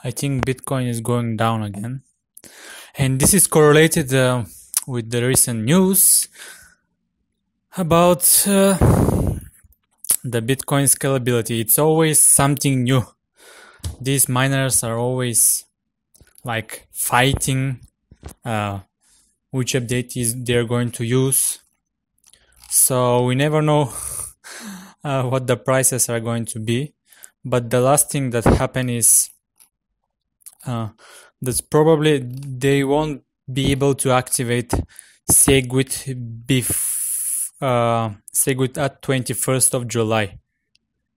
I think Bitcoin is going down again. And this is correlated with the recent news about the Bitcoin scalability. It's always something new. These miners are always like fighting which update is they're going to use. So we never know what the prices are going to be. But the last thing that happened is that's probably they won't be able to activate Segwit Segwit at 21st of July.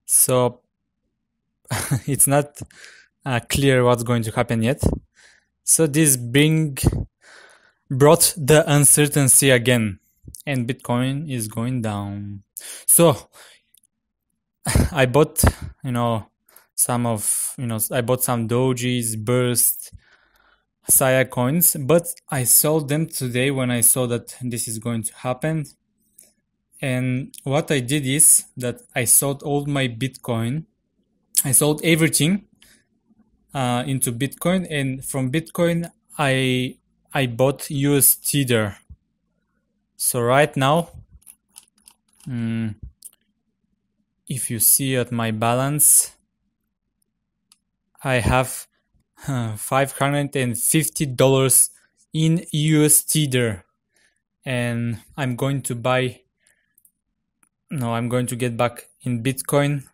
So it's not clear what's going to happen yet. So this brought the uncertainty again, and Bitcoin is going down. So I bought, I bought some Doges, Burst, Saya coins, but I sold them today when I saw that this is going to happen. And what I did is that I sold all my Bitcoin. I sold everything into Bitcoin, and from Bitcoin I bought US Tether. So right now, if you see at my balance, I have $550 in US Tether, and I'm going to get back in Bitcoin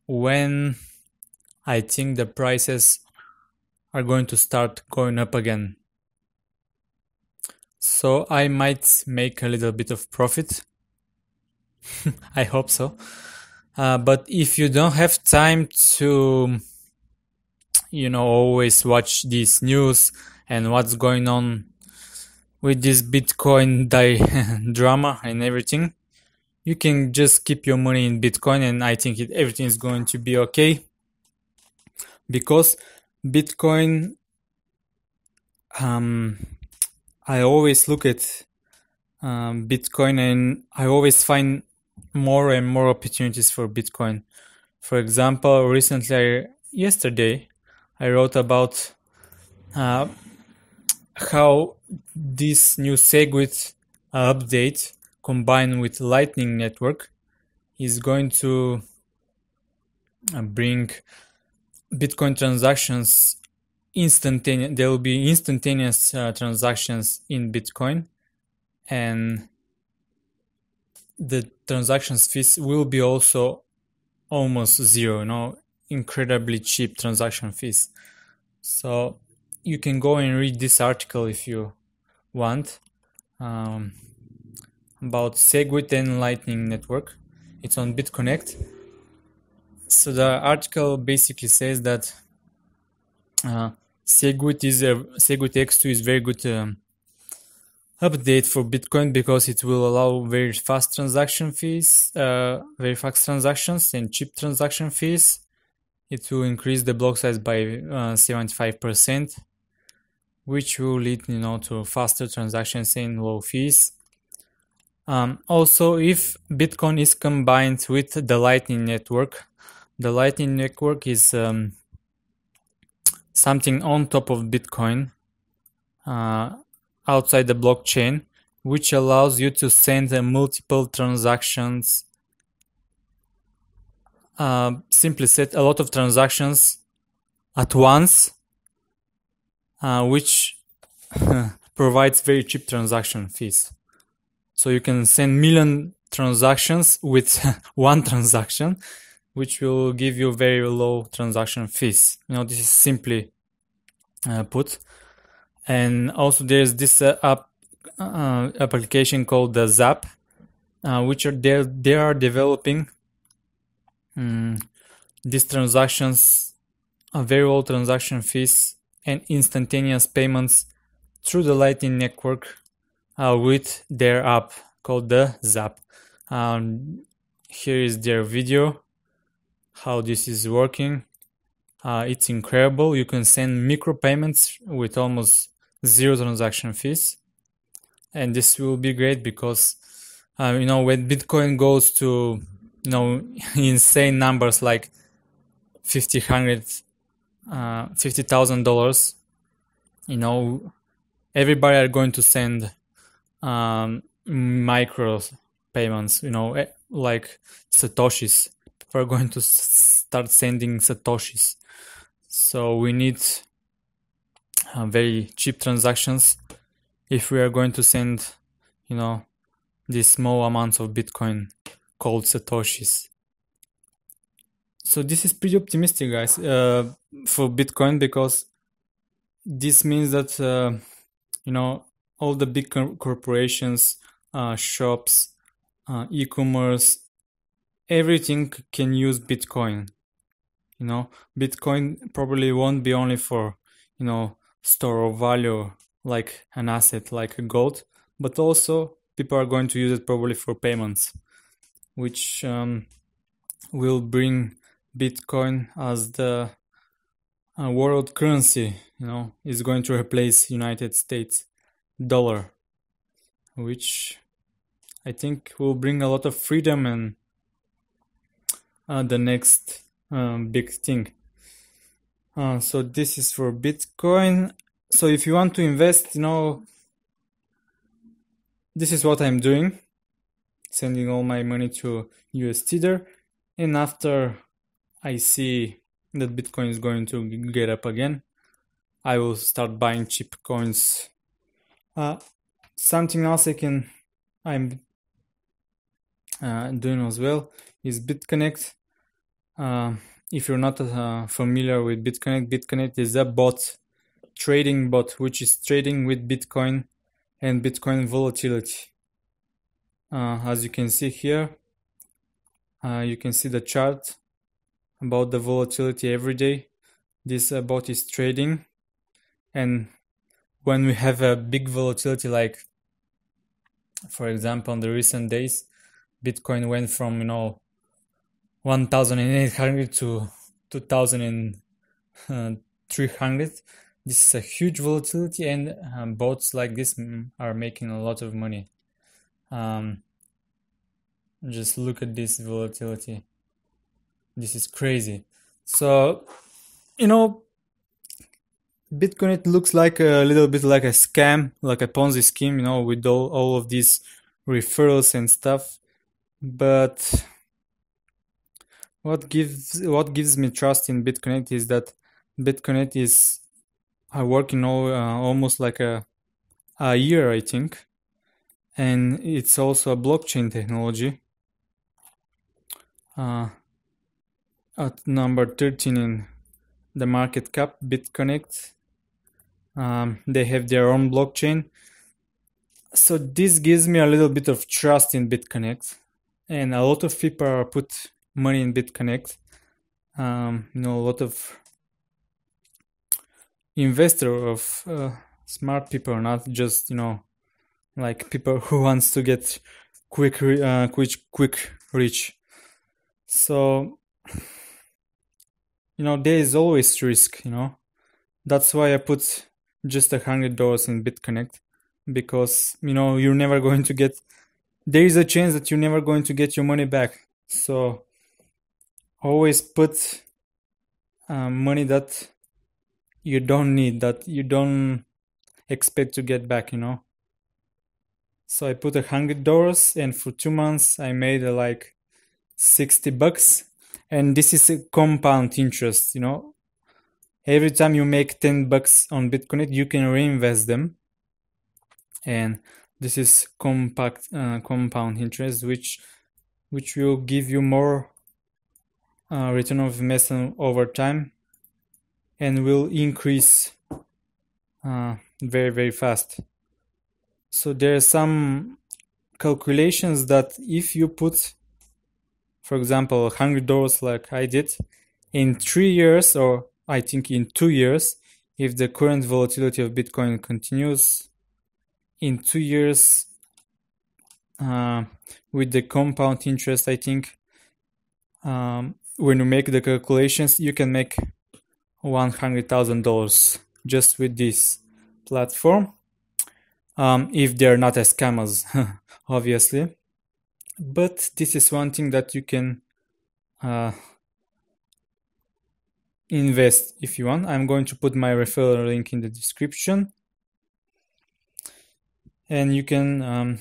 when I think the prices are going to start going up again. So I might make a little bit of profit. I hope so. But if you don't have time to, always watch this news and what's going on with this Bitcoin drama and everything, you can just keep your money in Bitcoin, and I think everything is going to be okay. Because Bitcoin, I always look at Bitcoin and I always find more and more opportunities for Bitcoin. For example, yesterday, I wrote about how this new Segwit update combined with Lightning Network is going to bring Bitcoin transactions instantaneous. There will be instantaneous transactions in Bitcoin, and the transactions fees will be also almost zero, incredibly cheap transaction fees. So you can go and read this article if you want about Segwit and Lightning Network. It's on BitConnect. So the article basically says that Segwit X2 is very good update for Bitcoin because it will allow very fast transaction fees, very fast transactions and cheap transaction fees. It will increase the block size by 75%, which will lead, to faster transactions and low fees. Also, if Bitcoin is combined with the Lightning Network is something on top of Bitcoin, outside the blockchain, which allows you to send multiple transactions. Simply said, a lot of transactions at once, which provides very cheap transaction fees. So you can send million transactions with one transaction, which will give you very low transaction fees. This is simply put. And also there's this application called the Zap, which they are developing these transactions, very low transaction fees and instantaneous payments through the Lightning Network with their app called the Zap. Here is their video, how this is working. It's incredible. You can send micropayments with almost zero transaction fees, and this will be great because when Bitcoin goes to insane numbers like 50, 100 $50,000, you know, everybody are going to send micro payments, you know, like satoshis. People are going to start sending satoshis. So we need very cheap transactions if we are going to send, you know, these small amounts of Bitcoin called satoshis. So this is pretty optimistic, guys, for Bitcoin, because this means that you know, all the big corporations, shops, e-commerce, everything can use Bitcoin. You know, Bitcoin probably won't be only for, you know, store of value like an asset like a gold, but also people are going to use it probably for payments, which will bring Bitcoin as the world currency. You know, is going to replace United States dollar, which I think will bring a lot of freedom and the next big thing. So this is for Bitcoin. So if you want to invest, you know, this is what I'm doing, sending all my money to US Tether, and after I see that Bitcoin is going to get up again, I will start buying cheap coins. Something else I'm doing as well is BitConnect. If you're not familiar with BitConnect, BitConnect is a bot, trading bot, which is trading with Bitcoin and Bitcoin volatility. As you can see here, you can see the chart about the volatility every day. This bot is trading, and when we have a big volatility, like for example, in the recent days, Bitcoin went from, you know, 1,800 to 2,300. This is a huge volatility, and bots like this are making a lot of money. Just look at this volatility. This is crazy. So, you know, Bitcoin, it looks like a little bit like a scam, like a Ponzi scheme, you know, with all of these referrals and stuff. But what gives me trust in BitConnect is that BitConnect is working almost like a year, I think, and it's also a blockchain technology. At number 13 in the market cap, BitConnect. They have their own blockchain. So this gives me a little bit of trust in BitConnect, and a lot of people put money in BitConnect. You know, a lot of investor of smart people, not just, you know, like people who wants to get quick rich. So, you know, there is always risk, you know. That's why I put just $100 in BitConnect, because, you know, you're never going to get, there is a chance that you're never going to get your money back. So always put money that you don't need, that you don't expect to get back, you know. So I put $100, and for 2 months I made like $60, and this is a compound interest, you know. Every time you make $10 on BitConnect, you can reinvest them, and this is compound interest, which will give you more return of investment over time, and will increase very, very fast. So there are some calculations that if you put, for example, $100 like I did, in 3 years, or I think in 2 years, if the current volatility of Bitcoin continues, in 2 years, with the compound interest, I think when you make the calculations, you can make $100,000 just with this platform, if they're not as scammers, obviously. But this is one thing that you can invest if you want. I'm going to put my referral link in the description, and you can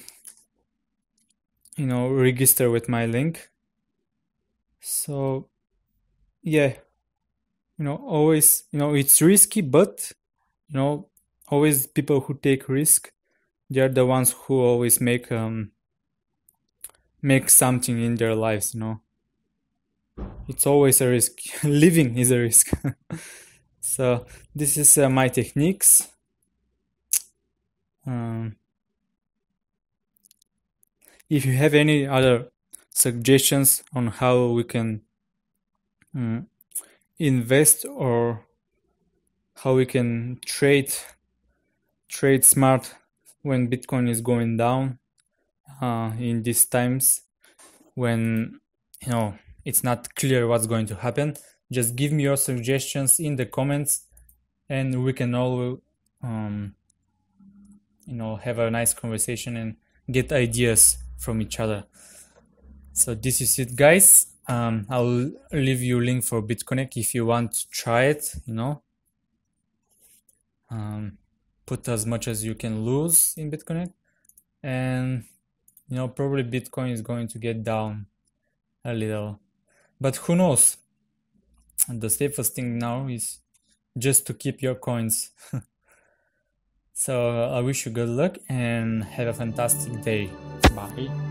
register with my link. So yeah, always, it's risky, but always people who take risk, they're the ones who always make something in their lives. It's always a risk. Living is a risk. So this is my techniques. If you have any other suggestions on how we can invest, or how we can trade smart when Bitcoin is going down in these times when it's not clear what's going to happen, just give me your suggestions in the comments, and we can all have a nice conversation and get ideas from each other. So this is it, guys. I'll leave you a link for BitConnect if you want to try it. Put as much as you can lose in BitConnect, and probably Bitcoin is going to get down a little, but who knows? The safest thing now is just to keep your coins. So I wish you good luck and have a fantastic day. Bye.